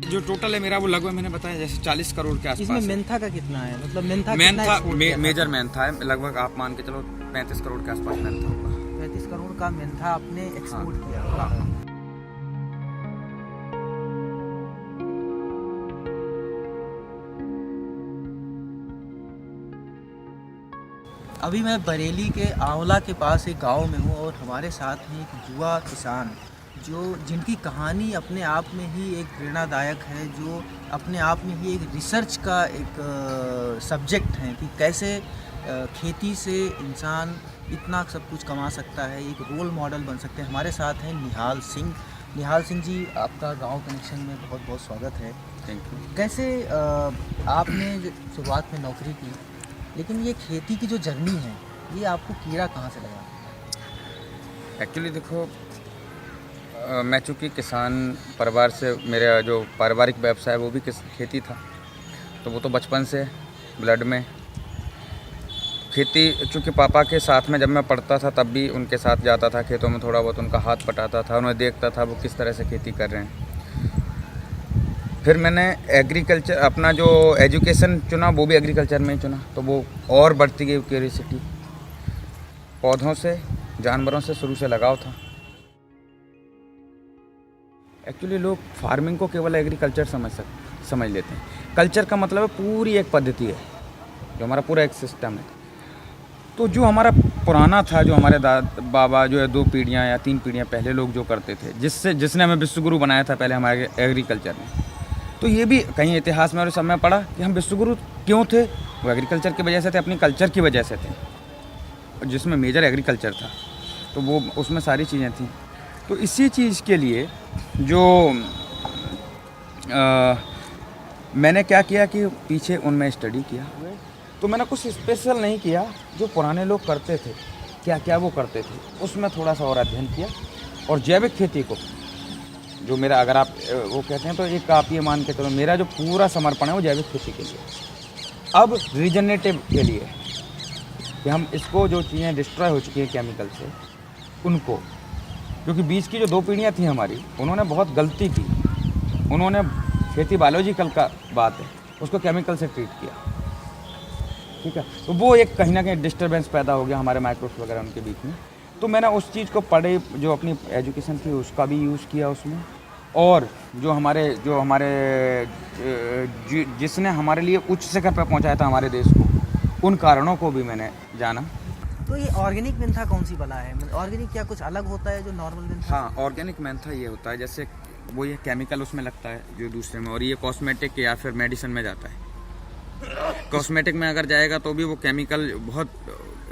जो टोटल है मेरा वो लगभग मैंने बताया जैसे 40 करोड़ के आसपास इसमें है। मेंथा का कितना है, मतलब मेंथा मेजर मेंथा है, लगभग आप मान के चलो 35 करोड़ के आसपास मेंथा होगा। 35 करोड़ का मेंथा आपने एक्सपोर्ट किया। हाँ। अभी मैं बरेली के आंवला के पास एक गांव में हूँ और हमारे साथ हैं एक युवा किसान जिनकी कहानी अपने आप में ही एक प्रेरणादायक है, जो अपने आप में ही एक रिसर्च का एक सब्जेक्ट है कि कैसे खेती से इंसान इतना सब कुछ कमा सकता है, एक रोल मॉडल बन सकते हैं। हमारे साथ हैं निहाल सिंह। निहाल सिंह जी, आपका गांव कनेक्शन में बहुत बहुत स्वागत है। Thank you. कैसे आपने जो शुरुआत में नौकरी की, लेकिन ये खेती की जो जर्नी है ये आपको कीड़ा कहाँ से लगा? एक्चुअली देखो, मैं चूँकि किसान परिवार से, मेरा जो पारिवारिक व्यवसाय है वो भी खेती था, तो वो तो बचपन से ब्लड में खेती। चूँकि पापा के साथ में जब मैं पढ़ता था तब भी उनके साथ जाता था खेतों में, थोड़ा बहुत उनका हाथ पटाता था, उन्हें देखता था वो किस तरह से खेती कर रहे हैं। फिर मैंने एग्रीकल्चर अपना जो एजुकेशन चुना वो भी एग्रीकल्चर में ही चुना, तो वो और बढ़ती गई क्यूरियोसिटी। पौधों से, जानवरों से शुरू से लगाव था। एक्चुअली लोग फार्मिंग को केवल एग्रीकल्चर समझ लेते हैं। कल्चर का मतलब है पूरी एक पद्धति है, जो हमारा पूरा एक सिस्टम है। तो जो हमारा पुराना था, जो हमारे बाबा जो है 2 पीढ़ियाँ या 3 पीढ़ियाँ पहले लोग जो करते थे, जिसने हमें विश्वगुरु बनाया था पहले हमारे एग्रीकल्चर में। तो ये भी कहीं इतिहास में और सब में पढ़ा कि हम विश्वगुरु क्यों थे, वो एग्रीकल्चर की वजह से थे, अपनी कल्चर की वजह से थे, जिसमें मेजर एग्रीकल्चर था। तो वो उसमें सारी चीज़ें थी। तो इसी चीज़ के लिए जो मैंने क्या किया कि पीछे उनमें स्टडी किया। तो मैंने कुछ स्पेशल नहीं किया, जो पुराने लोग करते थे क्या क्या वो करते थे, उसमें थोड़ा सा और अध्ययन किया। और जैविक खेती को जो मेरा, अगर आप वो कहते हैं तो एक आप ये मान के चलो, मेरा जो पूरा समर्पण है वो जैविक खेती के लिए। अब रीजनरेटिव के लिए कि हम इसको, जो चीज़ें डिस्ट्रॉय हो चुकी हैं केमिकल से, उनको, क्योंकि बीच की जो 2 पीढ़ियाँ थी हमारी, उन्होंने बहुत गलती की। उन्होंने खेती बायोलॉजिकल का बात है, उसको केमिकल से ट्रीट किया। ठीक है, तो वो एक कहीं ना कहीं डिस्टर्बेंस पैदा हो गया हमारे माइक्रोब्स वगैरह उनके बीच में। तो मैंने उस चीज़ को पढ़े, जो अपनी एजुकेशन थी उसका भी यूज़ किया उसमें, और जो हमारे जिसने हमारे लिए उच्च शिखर पर पहुंचाया था हमारे देश को, उन कारणों को भी मैंने जाना। तो ये ऑर्गेनिक मेंथा कौन सी बला है? ऑर्गेनिक क्या कुछ अलग होता है जो नॉर्मल मेंथा? हाँ, ऑर्गेनिक मेंथा ये होता है, जैसे वो ये केमिकल उसमें लगता है जो दूसरे में, और ये कॉस्मेटिक या फिर मेडिसिन में जाता है। कॉस्मेटिक में अगर जाएगा तो भी वो केमिकल बहुत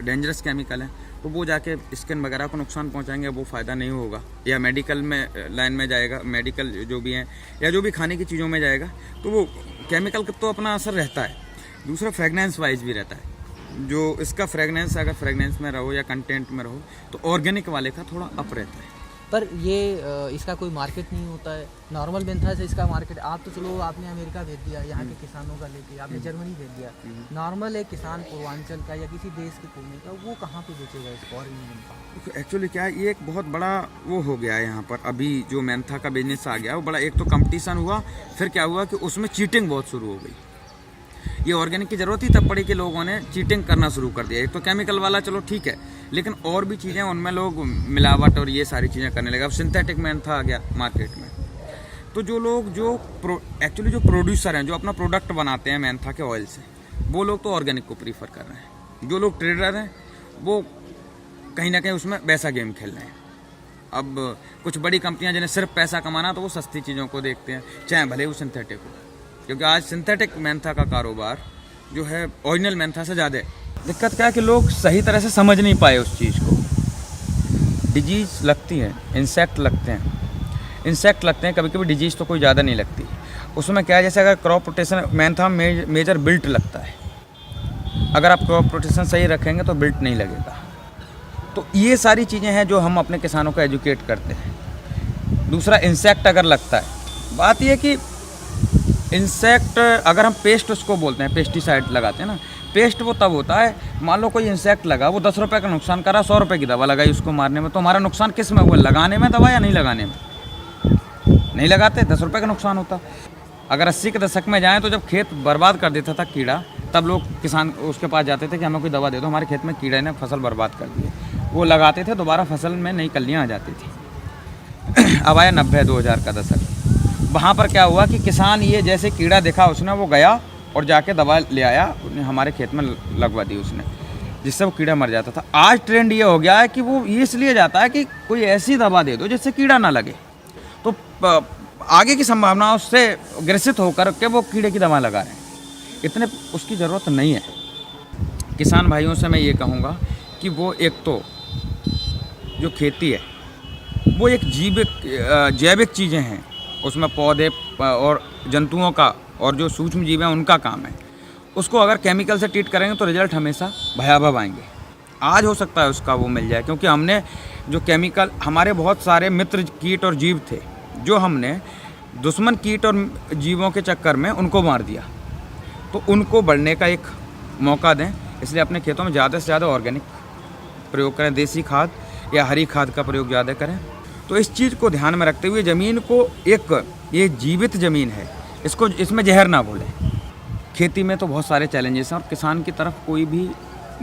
डेंजरस केमिकल है, तो वो जाके स्किन वगैरह को नुकसान पहुंचाएंगे, वो फ़ायदा नहीं होगा। या मेडिकल में लाइन में जाएगा, मेडिकल जो भी हैं, या जो भी खाने की चीज़ों में जाएगा, तो वो केमिकल का तो अपना असर रहता है। दूसरा फ्रेगनेंस वाइज भी रहता है, जो इसका फ्रेगनेंस, अगर फ्रेगनेंस में रहो या कंटेंट में रहो, तो ऑर्गेनिक वाले का थोड़ा अप रहता है। पर ये इसका कोई मार्केट नहीं होता है नॉर्मल मेंथा से? इसका मार्केट, आप तो चलो आपने अमेरिका भेज दिया, यहाँ के किसानों का लेके आपने जर्मनी भेज दिया, नॉर्मल एक किसान पूर्वांचल का या किसी देश के कोने का, वो कहाँ पे बेचेगा इसको ऑर्गेनिक मेंथा? एक्चुअली क्या है, ये एक बहुत बड़ा वो हो गया है यहाँ पर। अभी जो मेंथा का बिजनेस आ गया वो बड़ा, एक तो कंपटीशन हुआ, फिर क्या हुआ कि उसमें चीटिंग बहुत शुरू हो गई। ये ऑर्गेनिक की ज़रूरत ही तब पड़ी कि लोगों ने चीटिंग करना शुरू कर दिया। एक तो केमिकल वाला चलो ठीक है, लेकिन और भी चीज़ें उनमें लोग मिलावट और ये सारी चीज़ें करने लगे। अब सिंथेटिक मेंथा आ गया मार्केट में। तो जो लोग एक्चुअली जो प्रोड्यूसर हैं, जो अपना प्रोडक्ट बनाते हैं मेंथा के ऑयल से, वो लोग तो ऑर्गेनिक को प्रीफर कर रहे हैं। जो लोग ट्रेडर हैं वो कहीं ना कहीं उसमें वैसा गेम खेल रहे हैं। अब कुछ बड़ी कंपनियां जिन्हें सिर्फ पैसा कमाना, तो वो सस्ती चीज़ों को देखते हैं, चाहे भले वो सिंथेटिक हो, क्योंकि आज सिंथेटिक मेंथा का कारोबार जो है ओरिजिनल मेंथा से ज़्यादा है। दिक्कत क्या है कि लोग सही तरह से समझ नहीं पाए उस चीज़ को। डिजीज़ लगती है, इंसेक्ट लगते हैं, कभी कभी डिजीज़ तो कोई ज़्यादा नहीं लगती। उसमें क्या है, जैसे अगर क्रॉप रोटेशन, मेंथा मेजर बिल्ट लगता है, अगर आप क्रॉप रोटेशन सही रखेंगे तो बिल्ट नहीं लगेगा। तो ये सारी चीज़ें हैं जो हम अपने किसानों को एजुकेट करते हैं। दूसरा, इंसेक्ट अगर लगता है, बात यह कि इंसेक्ट अगर हम पेस्ट उसको बोलते हैं, पेस्टिसाइड लगाते हैं ना, पेस्ट वो तब होता है, मान लो कोई इंसेक्ट लगा, वो 10 रुपये का नुकसान करा, 100 रुपये की दवा लगाई उसको मारने में, तो हमारा नुकसान किस में हुआ? लगाने में दवा या नहीं लगाने में? नहीं लगाते, 10 रुपये का नुकसान होता। अगर 80 के दशक में जाएं तो जब खेत बर्बाद कर देता था कीड़ा, तब लोग किसान उसके पास जाते थे कि हमें कोई दवा दे दो, हमारे खेत में कीड़े ने फसल बर्बाद कर दी है। वो लगाते थे, दोबारा फसल में नई कलियाँ आ जाती थी। अब आया 90-2000 का दशक, वहाँ पर क्या हुआ कि किसान ये जैसे कीड़ा देखा उसने वो गया और जाके दवा ले आया, हमारे खेत में लगवा दी उसने, जिससे वो कीड़ा मर जाता था। आज ट्रेंड ये हो गया है कि वो ये इसलिए जाता है कि कोई ऐसी दवा दे दो जिससे कीड़ा ना लगे, तो आगे की संभावना उससे ग्रसित होकर के वो कीड़े की दवा लगा रहे हैं। इतने उसकी ज़रूरत नहीं है। किसान भाइयों से मैं ये कहूँगा कि वो एक तो जो खेती है वो एक जैविक चीज़ें हैं, उसमें पौधे और जंतुओं का और जो सूक्ष्म जीव हैं उनका काम है। उसको अगर केमिकल से ट्रीट करेंगे तो रिजल्ट हमेशा भयावह आएंगे। आज हो सकता है उसका वो मिल जाए, क्योंकि हमने जो केमिकल, हमारे बहुत सारे मित्र कीट और जीव थे जो हमने दुश्मन कीट और जीवों के चक्कर में उनको मार दिया, तो उनको बढ़ने का एक मौका दें। इसलिए अपने खेतों में ज़्यादा से ज़्यादा ऑर्गेनिक प्रयोग करें, देसी खाद या हरी खाद का प्रयोग ज़्यादा करें। तो इस चीज़ को ध्यान में रखते हुए ज़मीन को ये जीवित ज़मीन है, इसमें जहर ना घोलें। खेती में तो बहुत सारे चैलेंजेस हैं और किसान की तरफ कोई भी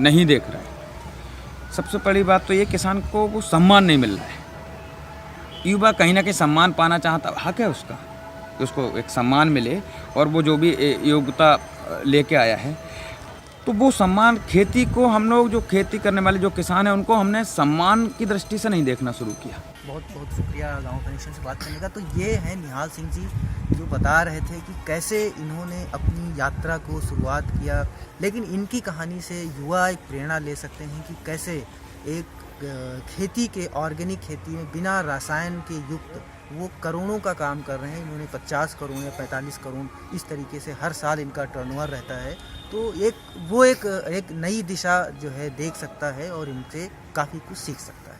नहीं देख रहा है। सबसे बड़ी बात तो ये, किसान को वो सम्मान नहीं मिल रहा है। युवा कहीं ना कहीं सम्मान पाना चाहता, हक है उसका कि उसको एक सम्मान मिले, और वो जो भी योग्यता लेके आया है, तो वो सम्मान खेती को, हम लोग जो खेती करने वाले जो किसान हैं उनको हमने सम्मान की दृष्टि से नहीं देखना शुरू किया। बहुत बहुत शुक्रिया गांव कनेक्शन से बात करने का। तो ये हैं निहाल सिंह जी, जो बता रहे थे कि कैसे इन्होंने अपनी यात्रा को शुरुआत किया, लेकिन इनकी कहानी से युवा एक प्रेरणा ले सकते हैं कि कैसे एक खेती के, ऑर्गेनिक खेती में बिना रसायन के युक्त वो करोड़ों का काम कर रहे हैं। इन्होंने 50 करोड़ या 45 करोड़ इस तरीके से हर साल इनका टर्नओवर रहता है। तो एक नई दिशा जो है देख सकता है और इनसे काफ़ी कुछ सीख सकता है।